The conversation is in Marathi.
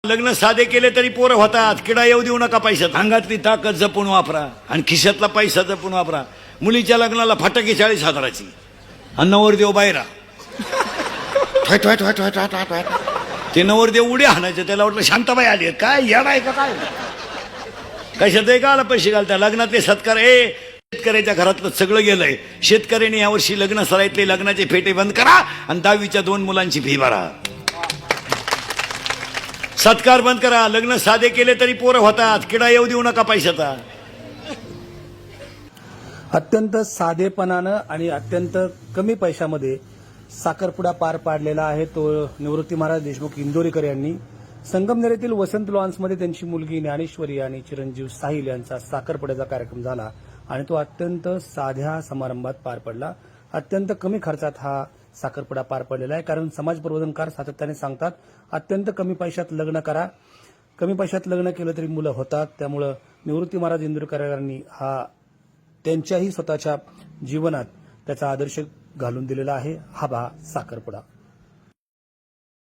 लग्न साधे केले तरी पोरं होतात. किडा येऊ देऊ नका पैशात. अंगातली ताकद जपून वापरा आणि खिशातला पैसा जपून वापरा. मुलीच्या लग्नाला फटाके 40,000ची आणि नवरदेव बाहेरा ते नवरदेव उड्या हाणायचे. त्याला वाटलं शांताबाई आली काय येडा आहे का काय कशात आहे का आला पैसे घालता. लग्नातले सत्कार शेतकऱ्याच्या घरातलं सगळं गेलंय. शेतकऱ्याने यावर्षी लग्न सराईतले लग्नाचे फेटे बंद करा आणि 10वीच्या 2 मुलांची फी भरा. सत्कार बंद करा. लग्न साधे केले तरी पोरं होतात. किडा येऊ देऊ नका पैशाचा. अत्यंत साधेपणानं आणि अत्यंत कमी पैशामध्ये साखरपुडा पार पाडलेला आहे तो निवृत्ती महाराज देशमुख इंदोरीकर यांनी. संगमनेर वसंत लॉन्समध्ये त्यांची मुलगी ज्ञानेश्वरी आणि चिरंजीव साहिल यांचा साखरपुड्याचा कार्यक्रम झाला आणि तो अत्यंत साध्या समारंभात पार पडला. अत्यंत कमी खर्चात हा साखरपुडा पार पडलेला आहे. कारण समाज प्रबोधनकार सातत्याने सांगतात अत्यंत कमी पैशात लग्न करा. कमी पैशात लग्न केलं तरी मुलं होतात. त्यामुळं निवृत्ती महाराज इंदोरीकर यांनी हा त्यांच्याही स्वतःच्या जीवनात त्याचा आदर्श घालून दिलेला आहे. हा साखरपुडा.